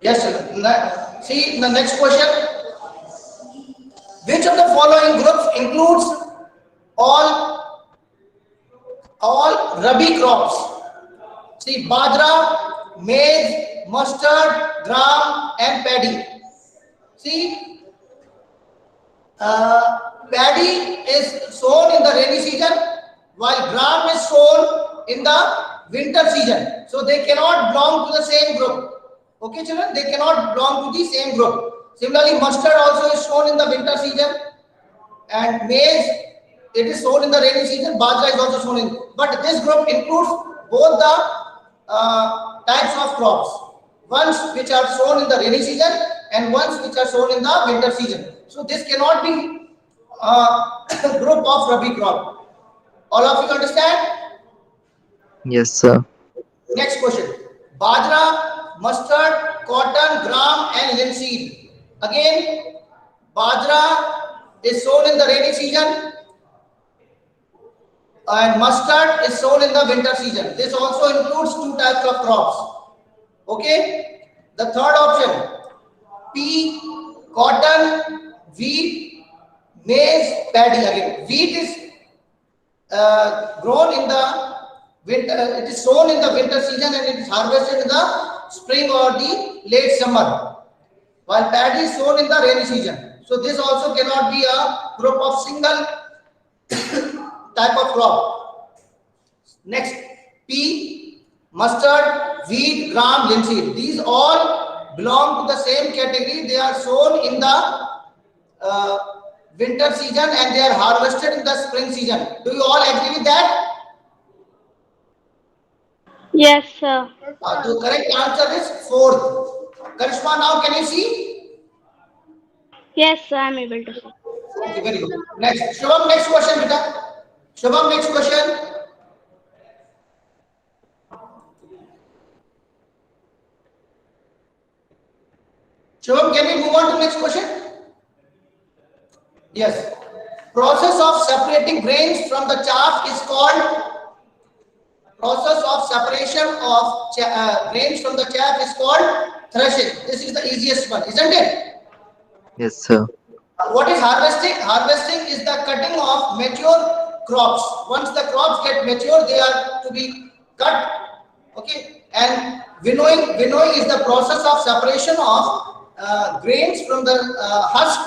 Yes, sir. See the next question. Which of the following groups includes all rabi crops? See, bajra, maize, mustard, gram, and paddy. See, paddy is sown in the rainy season, while gram is sown in the winter season. So they cannot belong to the same group. Okay, children, they cannot belong to the same group. Similarly, mustard also is sown in the winter season, and maize, it is sown in the rainy season. Bajra is also sown in, but this group includes both the types of crops, ones which are sown in the rainy season and ones which are sown in the winter season. So this cannot be group of rabi crop. All of you understand? Yes, sir. Next question. Bajra, mustard, cotton, gram, and linseed. Again, bajra is sown in the rainy season, and mustard is sown in the winter season. This also includes two types of crops. Okay. The third option, pea, cotton, wheat, maize, paddy. Again, wheat is grown in the winter. It is sown in the winter season and it is harvested in the spring or the late summer, while paddy is sown in the rainy season. So this also cannot be a group of single type of crop. Next, pea, mustard, wheat, gram, linseed. These all belong to the same category. They are sown in the uh, winter season and they are harvested in the spring season. Do you all agree with that? Yes, sir. The correct answer is fourth. Karishma, now can you see? Yes, sir, I'm able to see. Okay, very good. Next, Shubham, next question, beta. Shubham, next question. Shubham, can we move on to next question? Yes. Process of separating grains from the chaff is called process of separation of grains from the chaff is called threshing. This is the easiest one, isn't it? Yes, sir. What is harvesting? Harvesting is the cutting of mature crops. Once the crops get mature, they are to be cut. Okay. And winnowing is the process of separation of grains from the husk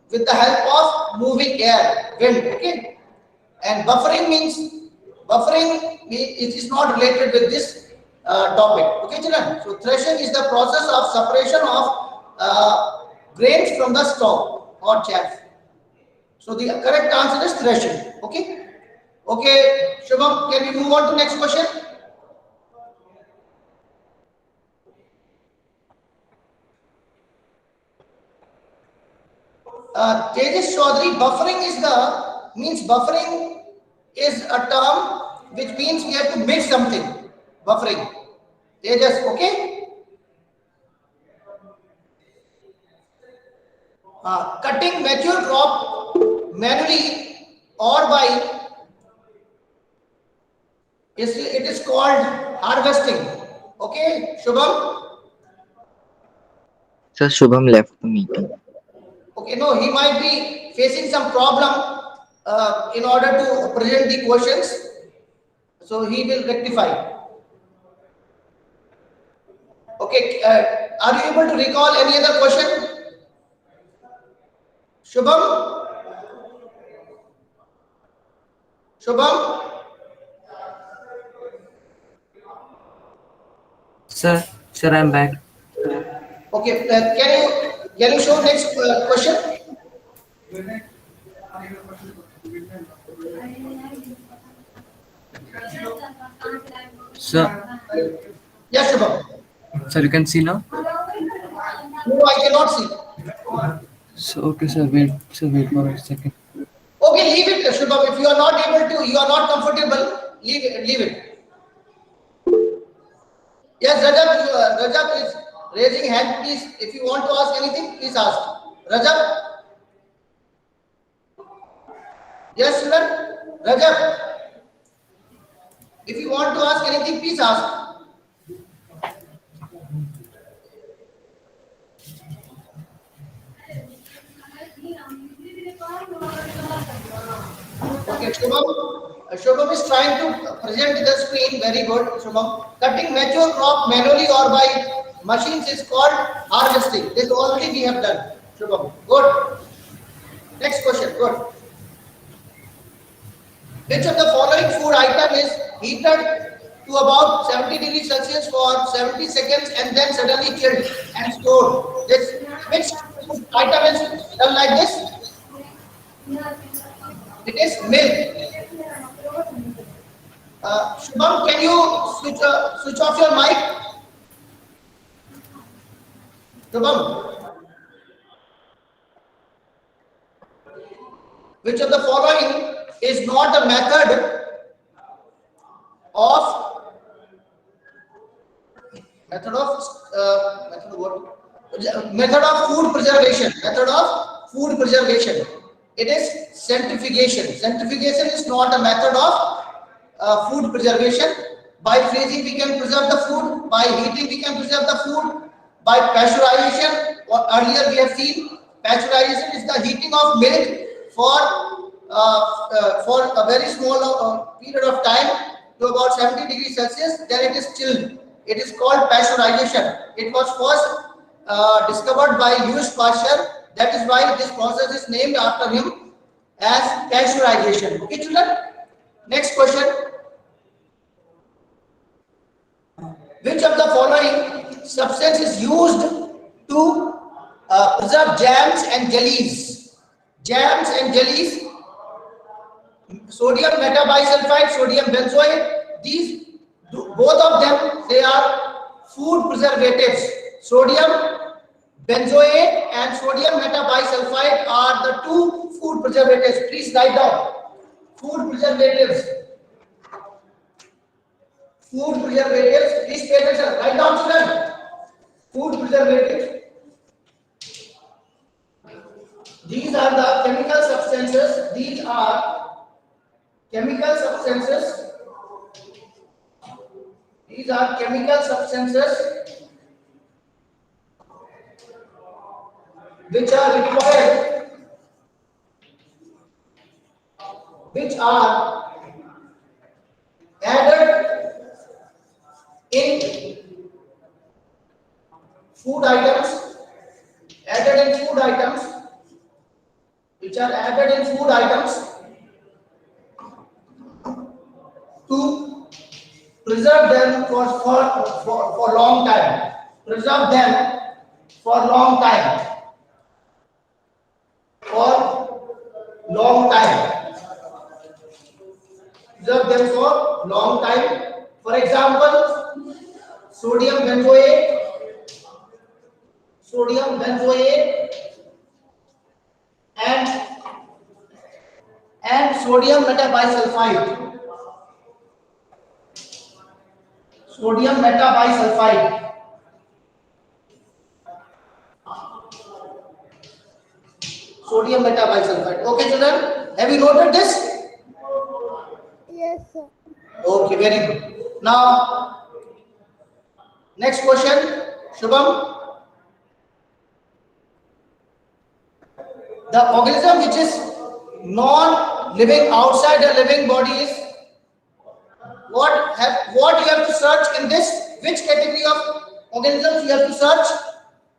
with the help of moving air, wind. Okay. And buffering it is not related with this topic. Okay, children. So threshing is the process of separation of grains from the stalk or chaff. So the correct answer is threshing. Okay. Okay, Shubham, can we move on to next question? Tejas Chaudhary, buffering is a term which means we have to mix something. Buffering. Tejas, okay? Cutting mature crop manually or by it is called harvesting. Okay, Shubham? Sir, Shubham left the meeting. Okay, no, he might be facing some problem in order to present the questions. So he will rectify. Okay, are you able to recall any other question? Shubham? Shubham? Sir, sir, I'm back. Okay, can you show next question? Sir, Yes, Shubham. sir, you can see now. No, I cannot see. So, okay, sir, wait for a second. Okay, leave it, Shubham. If you are not able to, you are not comfortable, leave it. Yes, Rajab is raising hand. Please, if you want to ask anything, please ask. Rajab? Yes, children? Rajab? If you want to ask anything, please ask. Okay, Shubham. Shubham is trying to present the screen. Very good, Shubham. Cutting mature crop manually or by machines is called harvesting. This already we have done. Shubham. Good. Next question. Good. Which of the following food item is heated to about 70 degrees Celsius for 70 seconds and then suddenly chilled and stored? Which food item is done like this? It is milk. Shubham, can you switch off your mic? Shubham, which of the following is not a of method of food preservation? Method of food preservation. It is centrifugation. Centrifugation is not a method of food preservation. By freezing we can preserve the food. By heating we can preserve the food. By pasteurization, or earlier we have seen, pasteurization is the heating of milk for a very small period of time to about 70 degrees Celsius. Then it is chilled. It is called pasteurization. It was first discovered by Louis Pasteur. That is why this process is named after him as pasteurization. Okay, children. Next question. Which of the following substance is used to preserve jams and jellies? Jams and jellies. Sodium metabisulfite, sodium benzoate. These both of them, they are food preservatives. Sodium benzoate and sodium metabisulfite are the two food preservatives. Please write down. Food preservatives. Food preservatives. Please pay attention. Write down, children. Food preservatives. These are the chemical substances. These are chemical substances. These are chemical substances which are required, which are added in food items, which are added in food items to preserve them for long time. Preserve them for long time. For long time. Preserve them for long time. For example, sodium benzoate, and sodium metabisulfite. Sodium metabisulfite. Sodium metabisulfite. Okay, children, have you noted this? Yes, sir. Okay, very good. Now, next question, Shubham. The organism which is non-living outside a living body is what you have to search in this? Which category of organisms you have to search?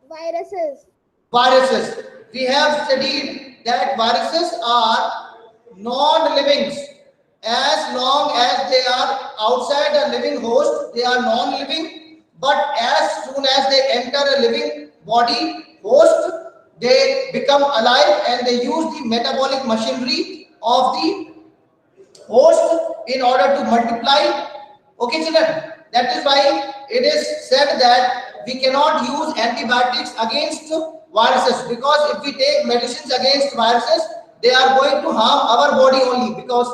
Viruses. Viruses. We have studied that viruses are non-livings. As long as they are outside a living host, they are non-living. But as soon as they enter a living body host, they become alive and they use the metabolic machinery of the host in order to multiply. Okay, children, that is why it is said that we cannot use antibiotics against viruses, because if we take medicines against viruses, they are going to harm our body only, because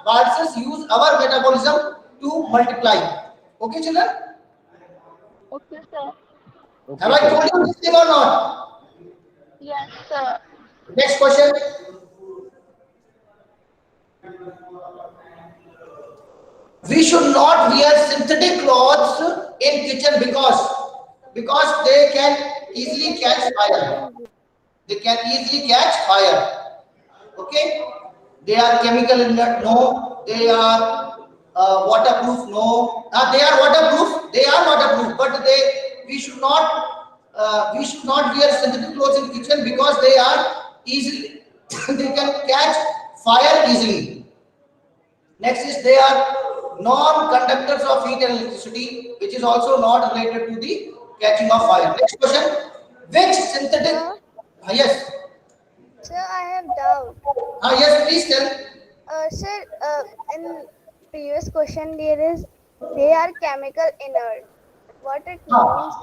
viruses use our metabolism to multiply. Okay, children? Okay, sir. Have I told you this thing or not? Yes, sir. Next question. We should not wear synthetic clothes in kitchen because they can easily catch fire. They can easily catch fire. Okay? They are chemical inert. No. They are waterproof. No. They are waterproof. They are waterproof. But we should not wear synthetic clothes in kitchen because they are easily they can catch fire easily. Next is they are non-conductors of heat and electricity, which is also not related to the catching of fire. Next question: which synthetic? Sir, Yes. sir, I have doubt. Yes. Please tell. Sir, in previous question there is they are chemical inert. What it means?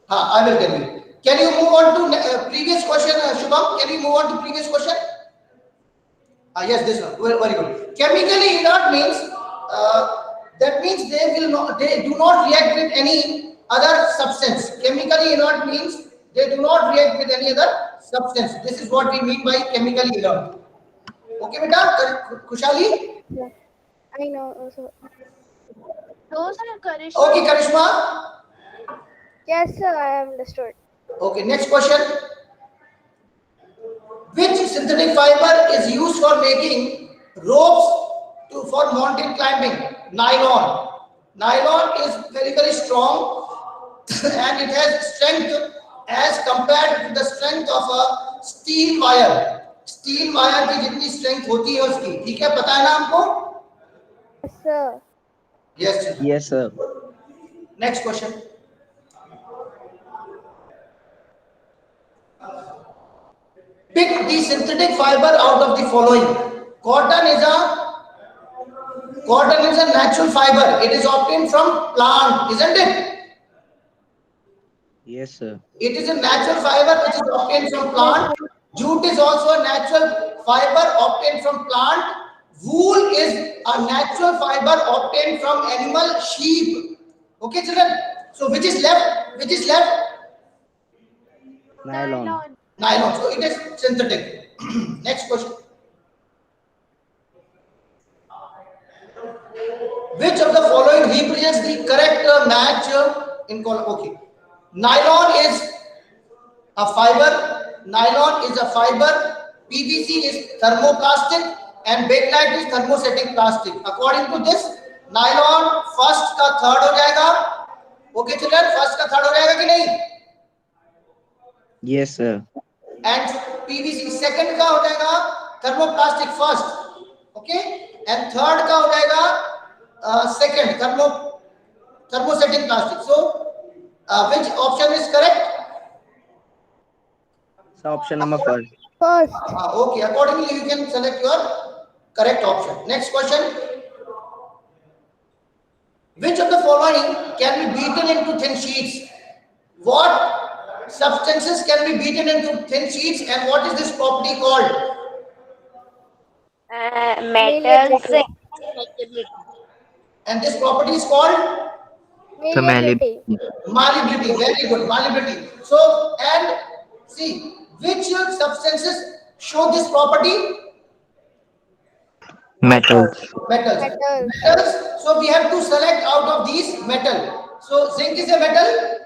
I will tell you. Can you move on to previous question, Shubham? Can you move on to previous question? Yes, this one. Very good. Chemically inert means that means they do not react with any other substance. Chemically inert means they do not react with any other substance. This is what we mean by chemically inert. Okay, beta, Kushali? Yeah, I know. Also. Those are Karishma. Okay, Karishma. Yes, sir, I have understood. Okay, next question. Which synthetic fiber is used for making ropes for mountain climbing? Nylon. Nylon is very strong and it has strength as compared to the strength of a steel wire. Steel wire की जितनी strength होती है उसकी, ठीक है, पता है ना हमको? Yes, sir. Yes. Yes, sir. Next question. Pick the synthetic fiber out of the following. Cotton is a natural fiber. It is obtained from plant, isn't it? Yes, sir. It is a natural fiber which is obtained from plant. Jute is also a natural fiber obtained from plant. Wool is a natural fiber obtained from animal, sheep. Okay, children. So which is left? Which is left? Nylon. Nylon. So it is synthetic. Next question. Which of the following represents the correct match in column? Okay. Nylon is a fiber. Nylon is a fiber. PVC is thermoplastic and bakelite is thermosetting plastic. According to this, nylon first का third हो जाएगा. Okay, children, first का third हो जाएगा कि नहीं? Yes, sir. And PVC second का हो जाएगा thermoplastic first. Okay, and third का हो जाएगा second thermosetting plastic. So which option is correct? So option number first. First. Okay, accordingly you can select your correct option. Next question. Which of the following can be beaten into thin sheets? What substances can be beaten into thin sheets and what is this property called? Metals. And this property is called So Malleability. malleability. Very good, malleability. So, and see, which substances show this property? metals. Metals. Metals. Metals. So we have to select out of these metal. So zinc is a metal.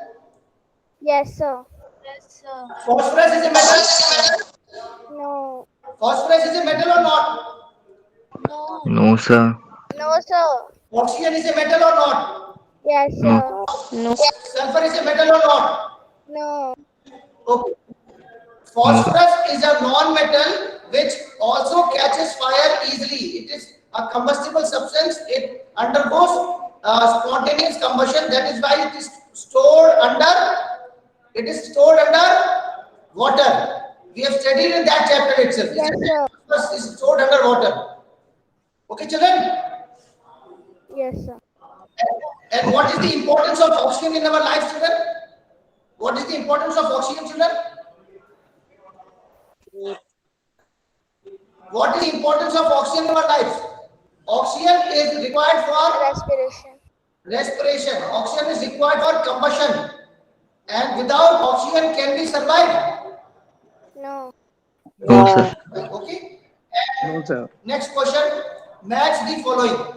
Yes, sir. Yes, sir. Phosphorus is a metal. No. Phosphorus is a metal or not? No. No, sir. No, sir. Oxygen is a metal or not? Yes, No. sir. No. Sulfur is a metal or not? No. Okay. Phosphorus is a non-metal which also catches fire easily. It is a combustible substance. It undergoes spontaneous combustion. That is why it is stored under. It is stored under water. We have studied in that chapter itself. Yes, sir. Phosphorus is stored under water. Okay, children. Yes, sir. And what is the importance of oxygen in our life, children? What is the importance of oxygen, children? What is the importance of oxygen in our life? Oxygen is required for Respiration. respiration. Oxygen is required for combustion. And without oxygen, can we survive? No. No, sir. Okay. No, sir. Next question. Match the following.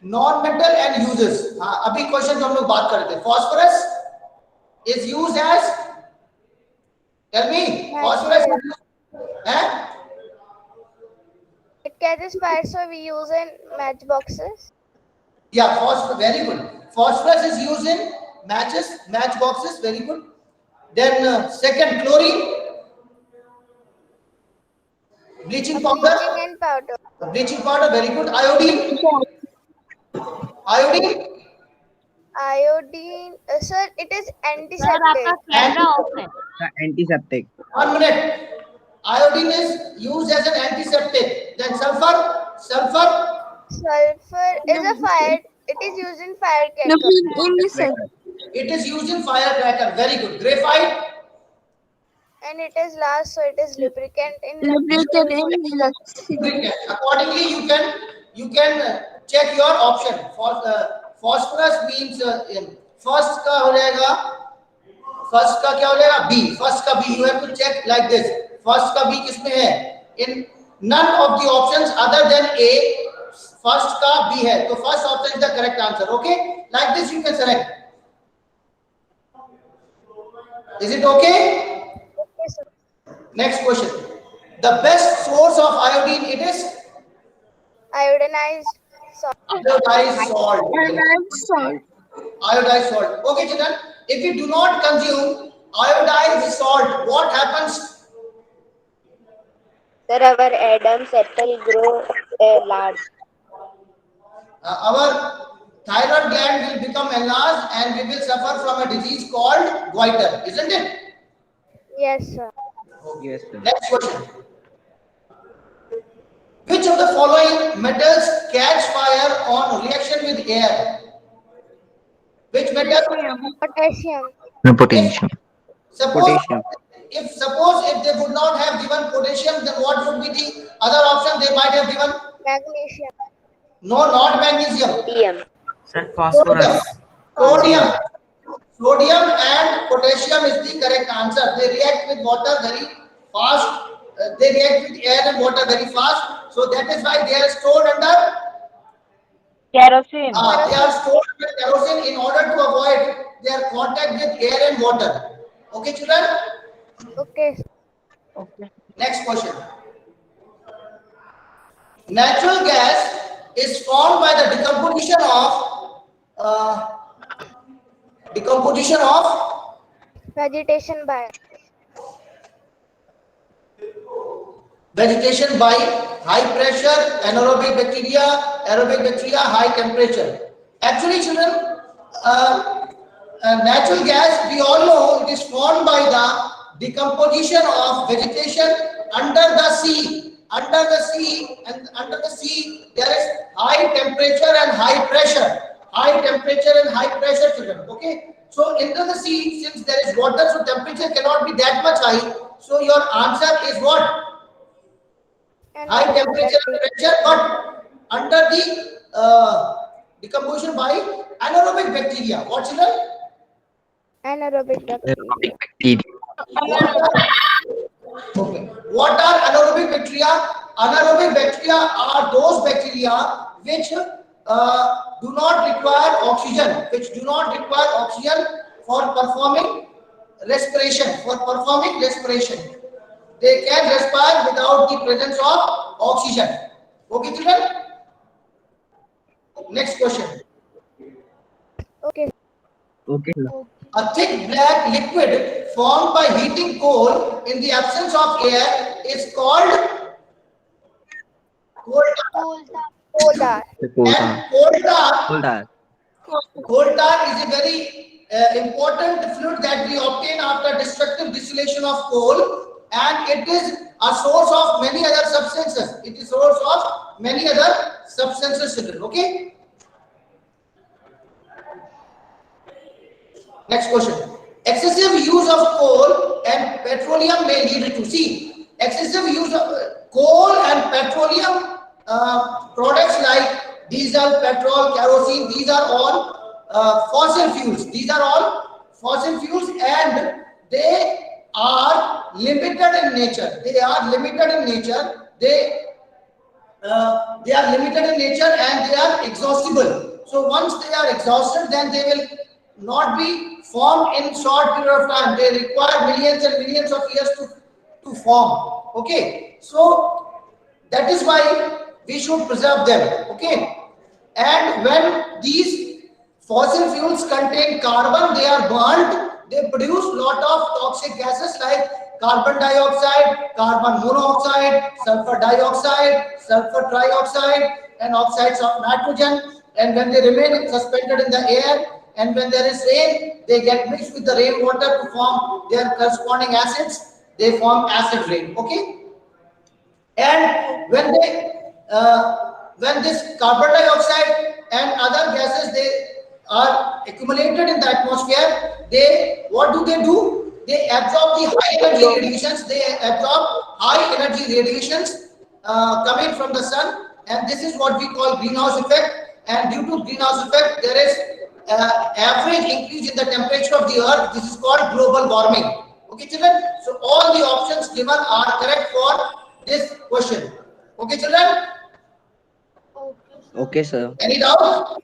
Non metal and uses. हाँ, अभी question जो हम लोग बात कर रहे थे, phosphorus is use as, tell me, phosphorus है, It catches fire, so we use in matchboxes. yeah, phosphorus, very good. Phosphorus is used in matches, matchboxes, very good. Then second, chlorine, bleaching powder, Bleaching and powder. bleaching powder, very good. Iodine, iodine, Iodine, sir, it is sir antiseptic. आपका camera off है. Antiseptic. 1 minute. Iodine is used as an antiseptic. Then sulfur, sulfur, Sulfur is a fire. It is used in firecracker. it is used in firecracker, very good. Graphite, And it is last, so it is lubricant in lubricant. Accordingly, you can check your option. For phosphorus means first का हो जाएगा, first का क्या हो जाएगा, B, first का B, you have to check like this, first का B किसमें है, in none of the options other than A, first का बी है, तो first option is the correct answer, okay, like this you can select, is it okay? Okay, sir. Next question, the best source of iodine, it is Iodinized salt. iodized salt, iodized salt, okay children, if you do not consume iodized salt, what happens? Sir, our Adam's apple grow large. Our thyroid gland will become enlarged and we will suffer from a disease called goiter, isn't it? Yes, sir. Yes, sir. Next question. Which of the following metals catch fire on reaction with air? Which metal? Potassium. No, potassium. Potassium. Suppose if they would not have given potassium, then what would be the other option they might have given? Magnesium. No, not magnesium. Sodium. Sir, phosphorus. Sodium. Sodium and potassium is the correct answer. They react with water very fast. They react with air and water very fast. So that is why they are stored under Kerosene. they are stored under kerosene in order to avoid their contact with air and water. Okay, children? Okay. Next question. Natural gas is formed by the decomposition of Vegetation by vegetation by high pressure, anaerobic bacteria, aerobic bacteria, high temperature. Actually, children, natural gas, we all know it is formed by the decomposition of vegetation under the sea. Under the sea, and under the sea there is high temperature and high pressure. High temperature and high pressure, children. Okay. So into the sea, since there is water, so temperature cannot be that much high. So your answer is what? High temperature and pressure, but under the decomposition by anaerobic bacteria. What, children? anaerobic bacteria. Bacteria. Okay. What are anaerobic bacteria? Anaerobic bacteria are those bacteria which do not require oxygen, for performing respiration. They can respire without the presence of oxygen. Okay, children? Next question. Okay. Okay, sir. A thick black liquid formed by heating coal in the absence of air is called coal tar. Coal tar. The coal tar. And coal tar, Coal tar. coal tar is a very important fluid that we obtain after destructive distillation of coal, and it is a source of many other substances. Children. Okay. Next question. Excessive use of coal and petroleum may lead to, see, excessive use of coal and petroleum products like diesel, petrol, kerosene, these are all fossil fuels. And they are limited in nature. They they are limited in nature and they are exhaustible. So once they are exhausted, then they will not be formed in short period of time. They require millions and millions of years to form. Okay, so that is why we should preserve them. Okay, and when these fossil fuels contain carbon, they are burnt, they produce lot of toxic gases like carbon dioxide, carbon monoxide, sulfur dioxide, sulfur trioxide, and oxides of nitrogen. And when they remain suspended in the air, and when there is rain, they get mixed with the rainwater to form their corresponding acids. They form acid rain. Okay, and when this carbon dioxide and other gases they are accumulated in the atmosphere, they what do? They absorb the high energy radiations. They absorb high energy radiations coming from the sun, and this is what we call greenhouse effect. And due to greenhouse effect, there is average increase in the temperature of the earth. This is called global warming. Okay, children. So all the options given are correct for this question. Okay, children. Okay, sir. Okay, sir. Any doubt?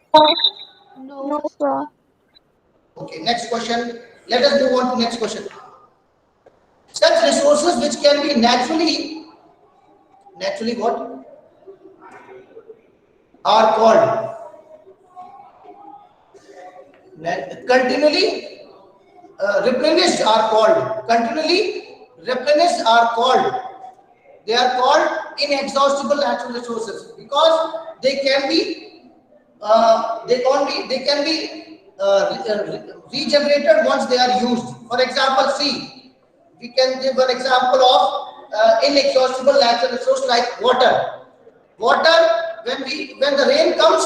No, sir. Okay, next question. Let us move on to next question. Such resources which can be naturally what are called continually replenished are called they are called inexhaustible natural resources because they can be regenerated once they are used. For example, see, we can give an example of inexhaustible natural resource like water. When the rain comes,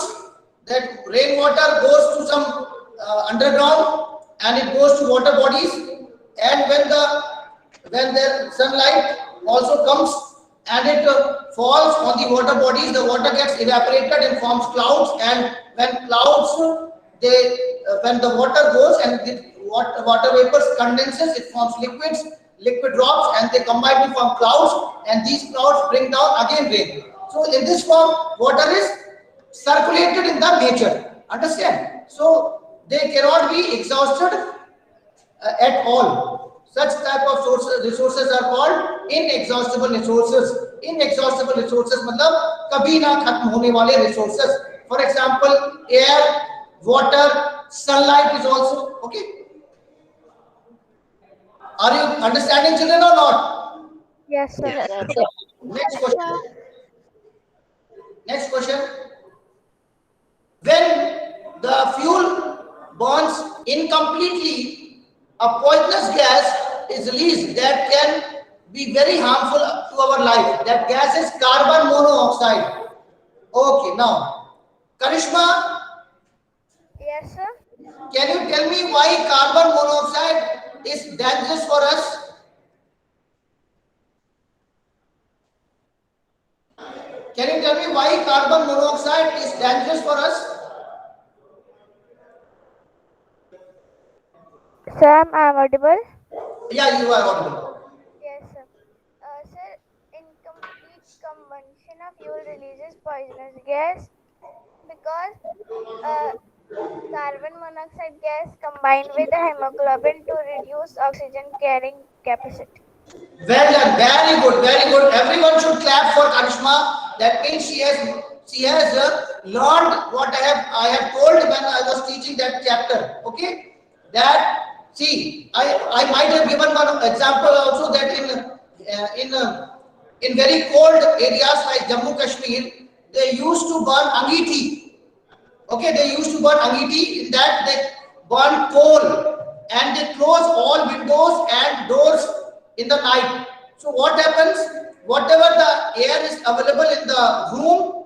that rainwater goes to some underground and it goes to water bodies, and when the sunlight also comes and it falls on the water bodies, the water gets evaporated and forms clouds. And when the water goes and the water vapors condenses, it forms liquid drops, and they combine to form clouds, and these clouds bring down again rain. So in this form, water is circulated in the nature. Understand? So they cannot be exhausted at all. Such type of resources are called inexhaustible resources. Inexhaustible resources मतलब कभी ना खत्म होने वाले resources. For example, air, water, sunlight is also okay. Are you understanding, children, or not? Yes, sir. Yes, sir. Next question. Next question. When the fuel burns incompletely, a poisonous gas is released that can be very harmful to our life. That gas is carbon monoxide. Okay, now, Karishma, Yes, sir. can you tell me why carbon monoxide is dangerous for us? Can you tell me why carbon monoxide is dangerous for us? Sam, I am audible. Yeah, you are audible. Yes, sir. Sir, incomplete combustion of fuel releases poisonous gas because carbon monoxide gas combined with hemoglobin to reduce oxygen carrying capacity. Well done, very good, very good. Everyone should clap for Karishma. That means she has learned what I have told when I was teaching that chapter. Okay, that see, I might have given one example also that in very cold areas like Jammu Kashmir, they used to burn angeeti. Okay, they used to burn angeeti. In that they burn coal and they close all windows and doors in the night. So what happens? Whatever the air is available in the room,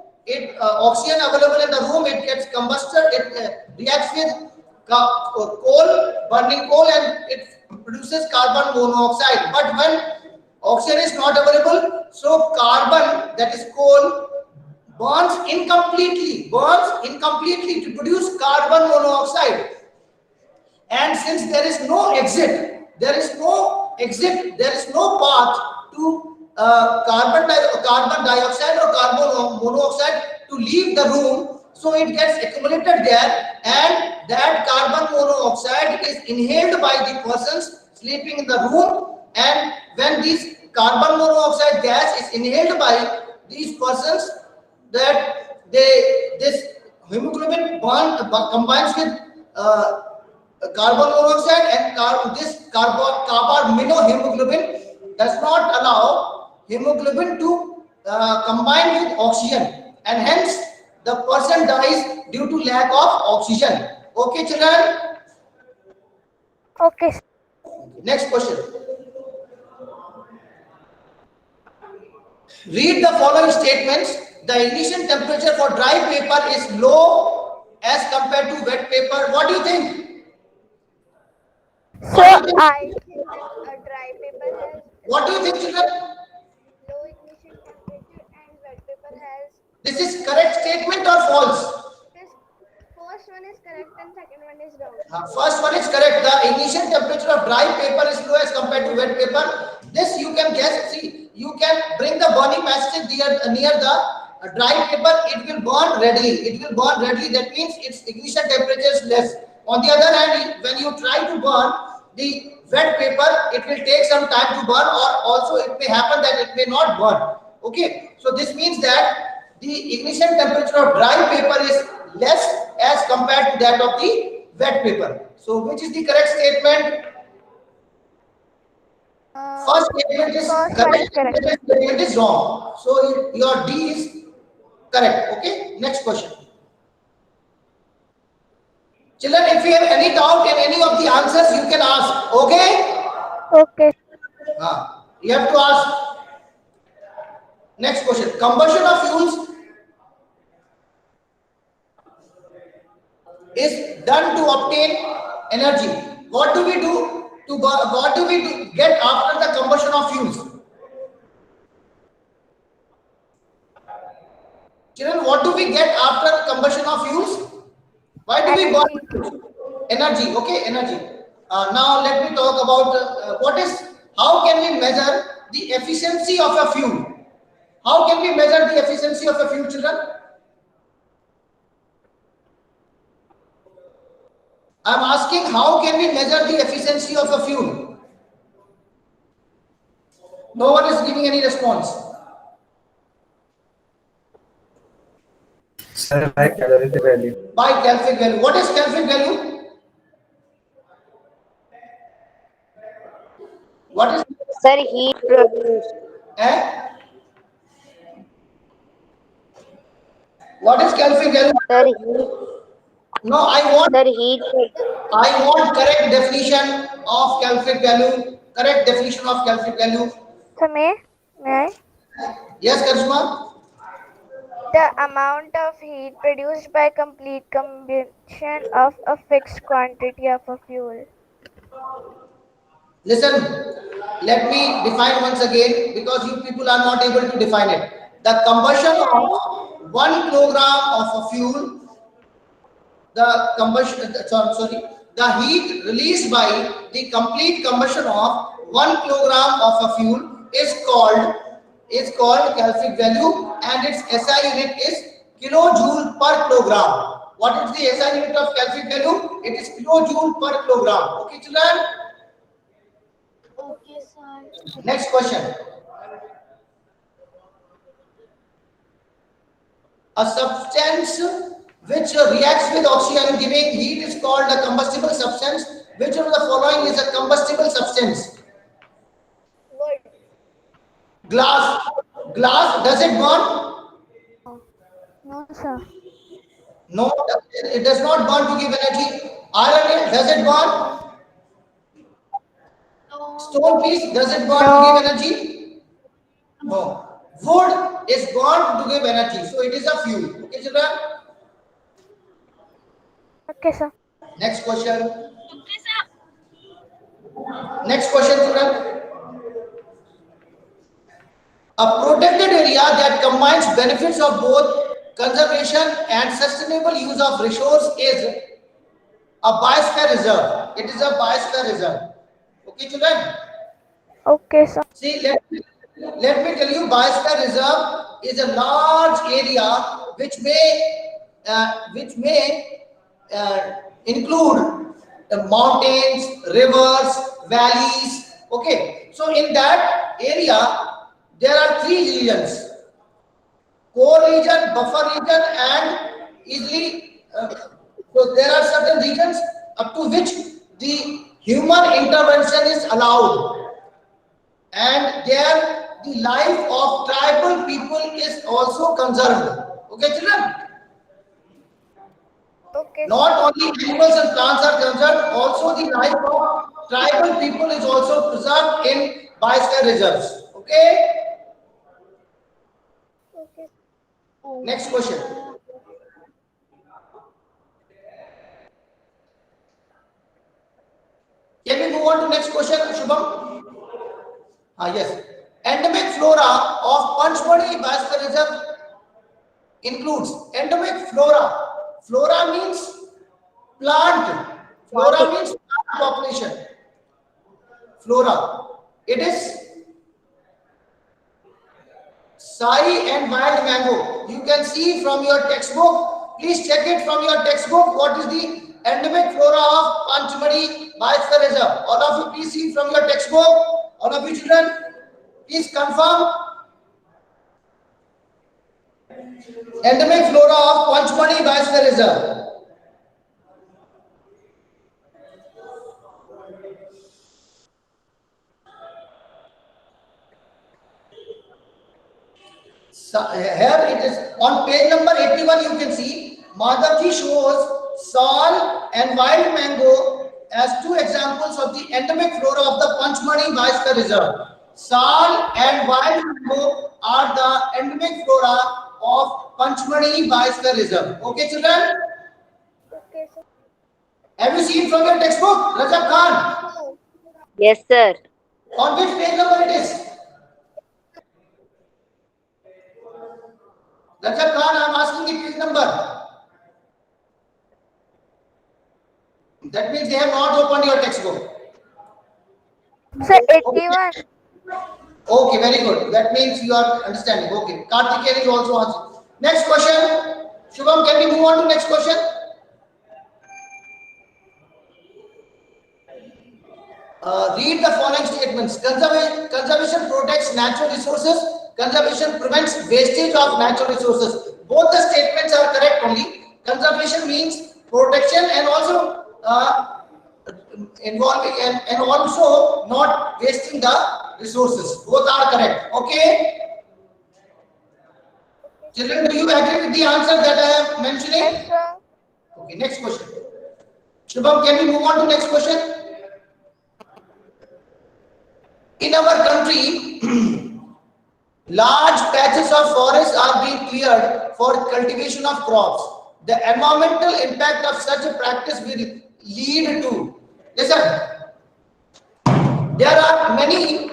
oxygen available in the room, it gets combusted. It reacts with burning coal, and it produces carbon monoxide. But when oxygen is not available, so carbon, that is coal, burns incompletely to produce carbon monoxide. And since there is no exit, there is no path to carbon dioxide or carbon monoxide to leave the room, so it gets accumulated there, and that carbon monoxide is inhaled by the persons sleeping in the room. And when this carbon monoxide gas is inhaled by these persons, that this hemoglobin combines with carbon monoxide, and this carbaminohemoglobin does not allow hemoglobin to combine with oxygen, and hence the person dies due to lack of oxygen. Okay, children? Okay, sir. Next question. Read the following statements. The ignition temperature for dry paper is low as compared to wet paper. What do you think? So I think a dry paper has What do you think, children? low ignition temperature and wet paper has. This is correct statement or false? This first one is correct and second one is wrong. First one is correct. The ignition temperature of dry paper is low as compared to wet paper. This you can guess. See, you can bring the burning matchstick near the dry paper. It will burn readily. It will burn readily. That means its ignition temperature is less. On the other hand, when you try to burn the wet paper, it will take some time to burn, or also it may happen that it may not burn. Okay. So this means that the ignition temperature of dry paper is less as compared to that of the wet paper. So which is the correct statement? First statement is First one is correct. correct. Second statement is wrong. So your D is correct. Okay. Next question. Children, if you have any doubt in any of the answers, you can ask. Okay. Okay. You have to ask. Next question. Combustion of fuels is done to obtain energy. What do we do get after the combustion of fuels? Children, what do we get after combustion of fuels? Why do we burn? Energy. Okay, energy. Now let me talk about how can we measure the efficiency of a fuel? How can we measure the efficiency of a fuel, children? I am asking, how can we measure the efficiency of a fuel? No one is giving any response. Sir, by calorific value. By calorific value. What is calorific value? What is Sir, heat produced. eh? What is calorific value? Sir, heat. No, I want correct definition of calorific value. Correct definition of calorific value. So may I? Yes, Karishma. The amount of heat produced by complete combustion of a fixed quantity of a fuel. Listen, let me define once again, because you people are not able to define it. The combustion of 1 kilogram of a fuel, the heat released by the complete combustion of 1 kilogram of a fuel is called calorific value, and its SI unit is kilojoule per kilogram. What is the SI unit of calorific value? It is kilojoule per kilogram. Okay, children? Okay, sir. Next question. A substance which reacts with oxygen giving heat is called a combustible substance. Which of the following is a combustible substance? Wood. Glass. Glass, does it burn? No, sir. No, it does not burn to give energy. Iron, does it burn? No. Stone piece, does it burn to give energy? No. Wood is burned to give energy, so it is a fuel. Okay, children? Okay, sir. Next question. Okay, sir. Next question, children. A protected area that combines benefits of both conservation and sustainable use of resource is a biosphere reserve. It is a biosphere reserve. Okay, children? Okay, sir. See, let me tell you, Biosphere Reserve is a large area which may include the mountains, rivers, valleys. Okay, so in that area there are three regions: core region, buffer region, and easily. So there are certain regions up to which the human intervention is allowed, and there the life of tribal people is also conserved. Okay, children. Okay, sir. Not only animals and plants are conserved, also the life of tribal people is also preserved in biosphere reserves. Okay. Okay. Next question. Can we move on to next question, Shubham? Yes. Endemic flora of Panchmani Biosphere Reserve includes endemic flora. Flora means plant. Flora means plant population. Flora. It is sai and wild mango. You can see from your textbook. Please check it from your textbook. What is the endemic flora of Panchmani Biosphere Reserve? All of you, please see from your textbook. All of you children, please confirm. Endemic flora of Panchmani Biosphere Reserve. So, here it is on page number 81. You can see Madhavji shows sal and wild mango as two examples of the endemic flora of the Panchmani Biosphere Reserve. Sal and wild mango are the endemic flora of Panchmani Biosphere Reserve. Okay, children? Okay, sir. Have you seen from your textbook, Rajab Khan? Yes, sir. On which page number it is? Rajab Khan, I am asking the page number. That means they have not opened your textbook. Sir, 81. Okay, very good. That means you are understanding. Okay. Kartikeyan is also answering. Next question. Shubham, can we move on to next question? Read the following statements. Conservation protects natural resources. Conservation prevents wastage of natural resources. Both the statements are correct only. Conservation means protection and also involving and also not wasting the resources. Both are correct. Okay. Children, do you agree with the answer that I am mentioning? Yes, sir. Okay, next question. Shubham, can we move on to next question? In our country, large patches of forests are being cleared for cultivation of crops. The environmental impact of such a practice will lead to, listen, there are many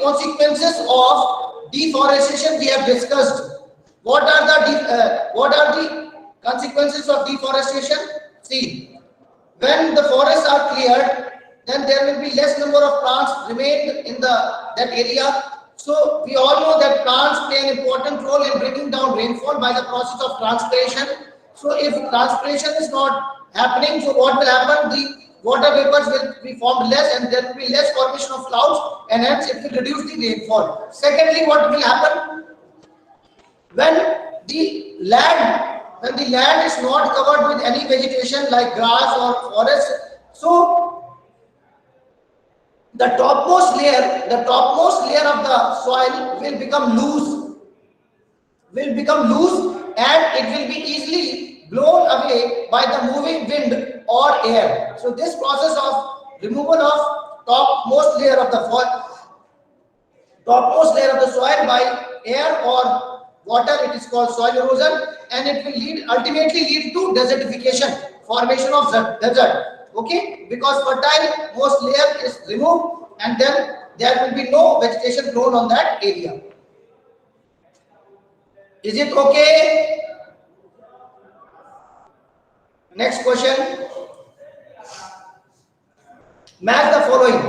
consequences of deforestation we have discussed. What are the consequences of deforestation? See, when the forests are cleared, then there will be less number of plants remained in that area. So we all know that plants play an important role in bringing down rainfall by the process of transpiration. So if transpiration is not happening, so what will happen? The water vapors will be formed less, and there will be less formation of clouds, and hence it will reduce the rainfall. Secondly, what will happen? When the land is not covered with any vegetation like grass or forest, so the topmost layer of the soil will become loose, and it will be easily blown away by the moving wind or air. So this process of removal of topmost layer of the soil by air or water, it is called soil erosion, and it will ultimately lead to desertification, formation of desert. Okay, because fertile most layer is removed, and then there will be no vegetation grown on that area. Is it okay? Next question. Match the following.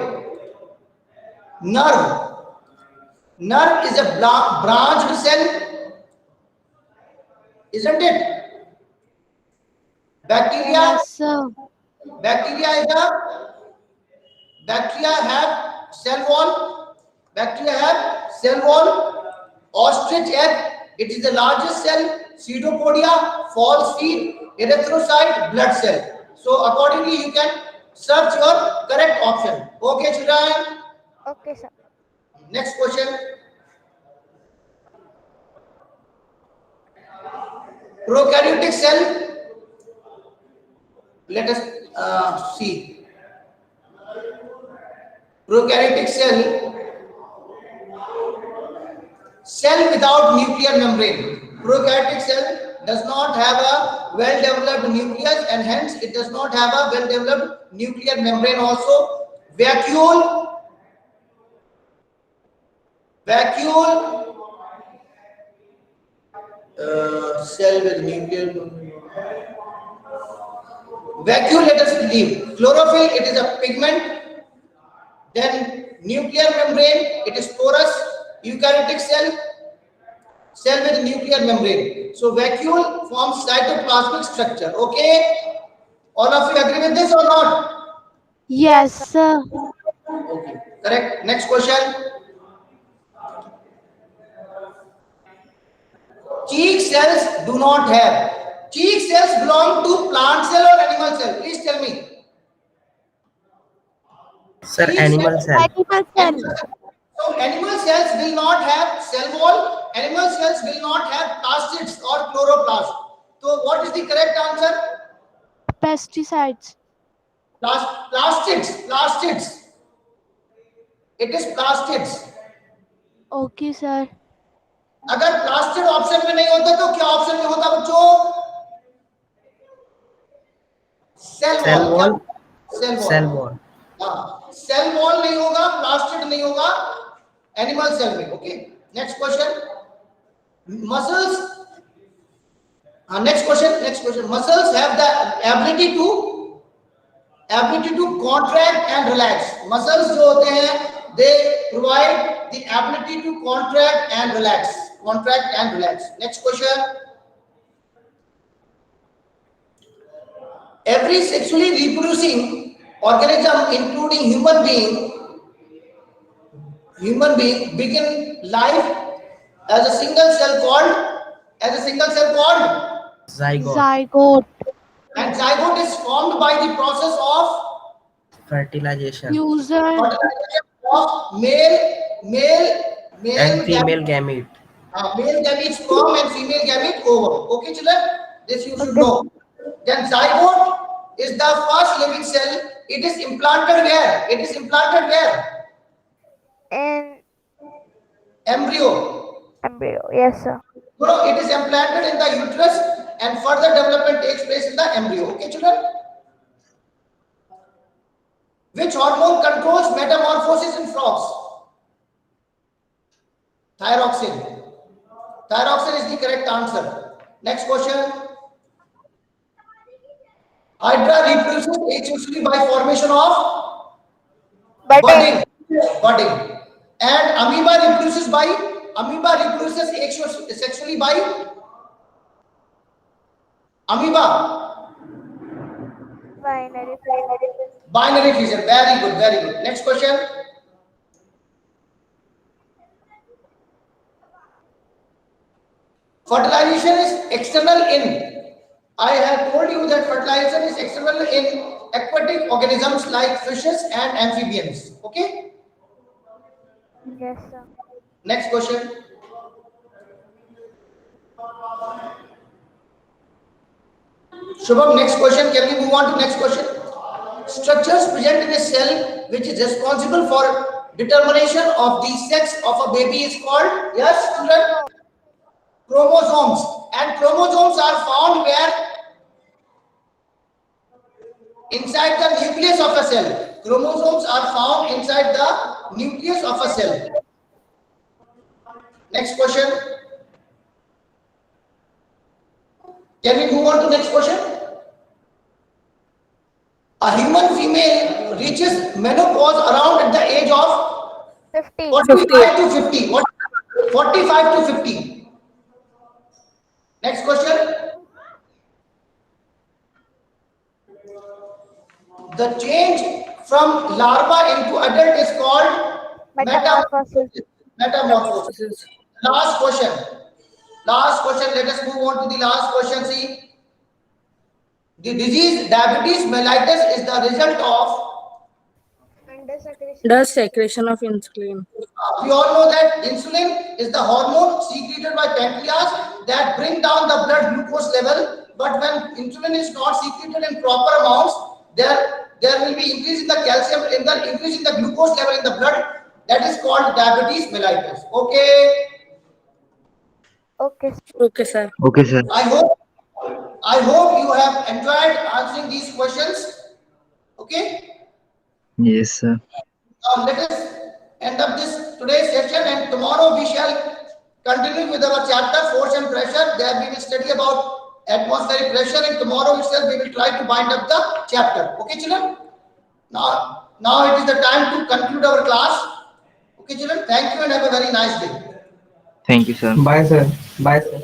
Nerve. Nerve is a branched cell, isn't it? Bacteria, Yes, sir. bacteria is a bacteria have cell wall. Bacteria have cell wall. Ostrich egg, it is the largest cell. Pseudopodia, false feet, erythrocyte, blood cell. So accordingly, you can search your correct option. Okay, children. Okay, sir. Next question. Prokaryotic cell. Let us see. Prokaryotic cell. Cell without nuclear membrane. Prokaryotic cell does not have a well-developed nucleus and hence it does not have a well-developed nuclear membrane also. Vacuole. Cell with nuclear vacuole, let us leave. Chlorophyll, it is a pigment. Then nuclear membrane, it is porous. Eukaryotic cell with nuclear membrane. So vacuole forms cytoplasmic structure. Okay, all of you agree with this or not? Yes, sir. Okay, correct. Next question. Cheek cells do not have. Cheek cells belong to plant cell or animal cell? Please tell me. Sir, Cheek animal cells- cell. Animal cell. So animal cells will not have cell wall. Animal cells will not have plastids or chloroplast. So what is the correct answer? Pesticides. Plastids. It is plastids. Okay, sir. अगर plastid option में नहीं होता तो क्या option में होता बच्चों? Cell Cell wall. wall. Cell Cell wall. wall. हाँ, सेल वॉल नहीं होगा, प्लास्टिड नहीं होगा एनिमल सेल में. Okay, next question. Muscles. Next question. Muscles have the ability to contract and relax. Muscles जो होते हैं, they provide the ability to contract and relax. Next question. Every sexually reproducing organism, including human being, begin life as a single cell called. Zygote. Zygote. And zygote is formed by the process of Fertilization. Fusion. of male And female gamete. male gamete sperm and female gamete ovum. Okay, children, this you should know. Then zygote is the first living cell. It is implanted where? In Embryo. embryo. Yes, sir. No, it is implanted in the uterus and further development takes place in the embryo. Okay, children? Which hormone controls metamorphosis in frogs? Thyroxine. Thyroxine is the correct answer. Next question. Hydra reproduces asexually by formation of Budding. budding. And amoeba reproduces asexually by amoeba. Binary fission. Very good. Next question. Fertilization is external in. I have told you that fertilization is external in aquatic organisms like fishes and amphibians. Okay. Yes, sir. Next question. Shubham, next question. Can we move on to next question? Structures present in a cell which is responsible for determination of the sex of a baby is called, yes, children? Chromosomes. And chromosomes are found where? Inside the nucleus of a cell. Chromosomes are found inside the nucleus of a cell. Next question. Can we move on to next question? A human female reaches menopause around at the age of 50. 45 to 50. What? 45 to 50. Next question. The change from larva into adult is called Metamorphosis. metamorphosis. Last question. Last question. Let us move on to the last question. See, the disease diabetes mellitus is the result of. Undersecretion. The secretion of insulin. We all know that insulin is the hormone secreted by pancreas that bring down the blood glucose level. But when insulin is not secreted in proper amounts, there will be increase in the calcium, increase in the glucose level in the blood. That is called diabetes mellitus. Okay. Okay. Okay, sir. Okay, sir. I hope you have enjoyed answering these questions. Okay. Yes, sir. Let us end up this today's session, and tomorrow we shall continue with our chapter force and pressure. There we will study about atmospheric pressure, and tomorrow itself we will try to bind up the chapter. Okay, children. Now it is the time to conclude our class. Okay, children. Thank you and have a very nice day. Thank you, sir. Bye, sir. Bye, sir.